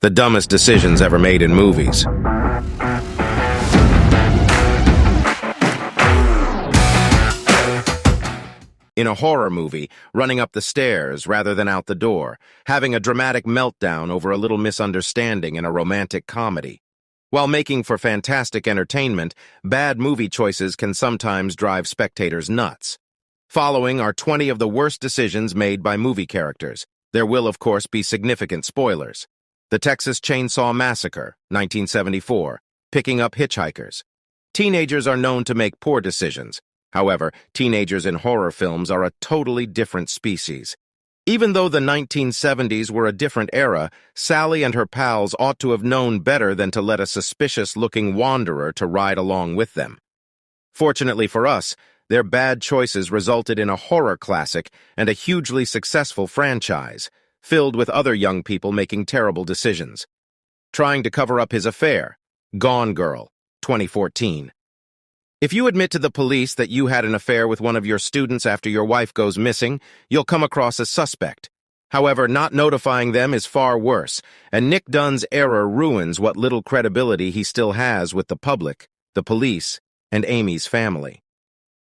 The dumbest decisions ever made in movies. In a horror movie, running up the stairs rather than out the door, having a dramatic meltdown over a little misunderstanding in a romantic comedy. While making for fantastic entertainment, bad movie choices can sometimes drive spectators nuts. Following are 20 of the worst decisions made by movie characters. There will, of course, be significant spoilers. The Texas Chainsaw Massacre, 1974, Picking Up Hitchhikers. Teenagers are known to make poor decisions. However, teenagers in horror films are a totally different species. Even though the 1970s were a different era, Sally and her pals ought to have known better than to let a suspicious-looking wanderer to ride along with them. Fortunately for us, their bad choices resulted in a horror classic and a hugely successful franchise, filled with other young people making terrible decisions. Trying to cover up his affair. Gone Girl, 2014. If you admit to the police that you had an affair with one of your students after your wife goes missing, you'll come across as suspect. However, not notifying them is far worse, and Nick Dunn's error ruins what little credibility he still has with the public, the police, and Amy's family.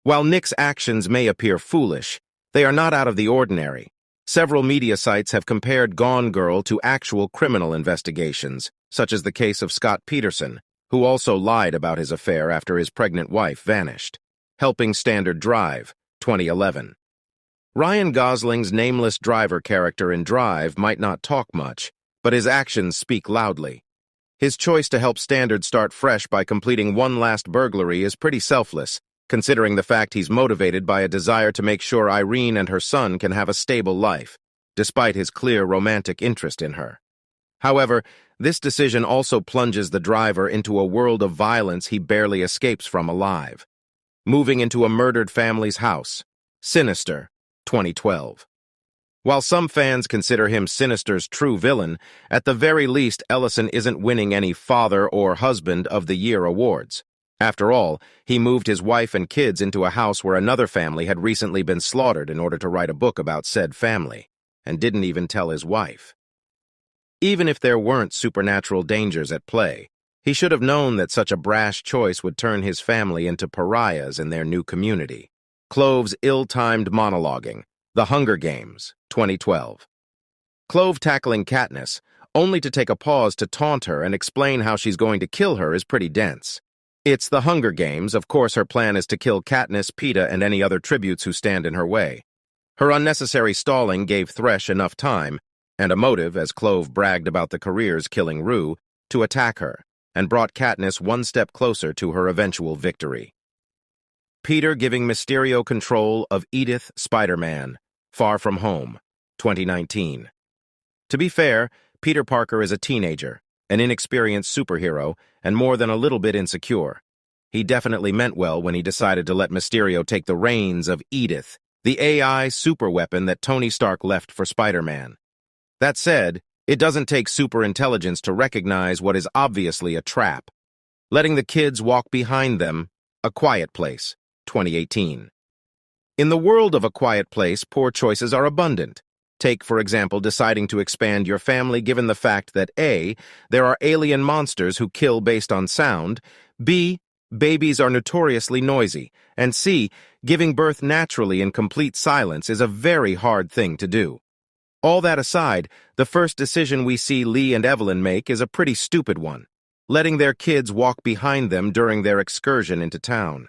While Nick's actions may appear foolish, they are not out of the ordinary. Several media sites have compared Gone Girl to actual criminal investigations, such as the case of Scott Peterson, who also lied about his affair after his pregnant wife vanished. Helping Standard Drive, 2011. Ryan Gosling's nameless driver character in Drive might not talk much, but his actions speak loudly. His choice to help Standard start fresh by completing one last burglary is pretty selfless, considering the fact he's motivated by a desire to make sure Irene and her son can have a stable life, despite his clear romantic interest in her. However, this decision also plunges the driver into a world of violence he barely escapes from alive. Moving into a murdered family's house. Sinister, 2012. While some fans consider him Sinister's true villain, at the very least Ellison isn't winning any Father or Husband of the Year awards. After all, he moved his wife and kids into a house where another family had recently been slaughtered in order to write a book about said family, and didn't even tell his wife. Even if there weren't supernatural dangers at play, he should have known that such a brash choice would turn his family into pariahs in their new community. Clove's ill-timed monologuing. The Hunger Games, 2012. Clove tackling Katniss, only to take a pause to taunt her and explain how she's going to kill her, is pretty dense. It's the Hunger Games. Of course her plan is to kill Katniss, Peeta, and any other tributes who stand in her way. Her unnecessary stalling gave Thresh enough time, and a motive, as Clove bragged about the careers killing Rue, to attack her, and brought Katniss one step closer to her eventual victory. Peter giving Mysterio control of Edith Spider-Man, Far From Home, 2019. To be fair, Peter Parker is a teenager, an inexperienced superhero, and more than a little bit insecure. He definitely meant well when he decided to let Mysterio take the reins of Edith, the AI superweapon that Tony Stark left for Spider-Man. That said, it doesn't take superintelligence to recognize what is obviously a trap. Letting the kids walk behind them. A Quiet Place, 2018. In the world of A Quiet Place, poor choices are abundant. Take, for example, deciding to expand your family given the fact that A, there are alien monsters who kill based on sound, B, babies are notoriously noisy, and C, giving birth naturally in complete silence is a very hard thing to do. All that aside, the first decision we see Lee and Evelyn make is a pretty stupid one, letting their kids walk behind them during their excursion into town.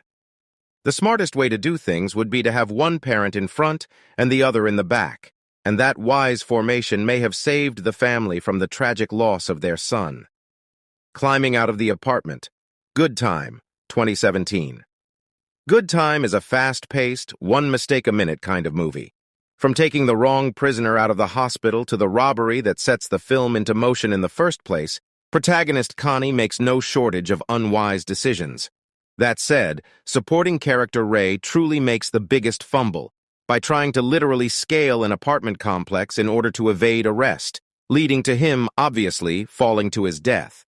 The smartest way to do things would be to have one parent in front and the other in the back, and that wise formation may have saved the family from the tragic loss of their son. Climbing out of the apartment. Good Time, 2017. Good Time is a fast-paced, one-mistake-a-minute kind of movie. From taking the wrong prisoner out of the hospital to the robbery that sets the film into motion in the first place, protagonist Connie makes no shortage of unwise decisions. That said, supporting character Ray truly makes the biggest fumble, by trying to literally scale an apartment complex in order to evade arrest, leading to him, obviously, falling to his death.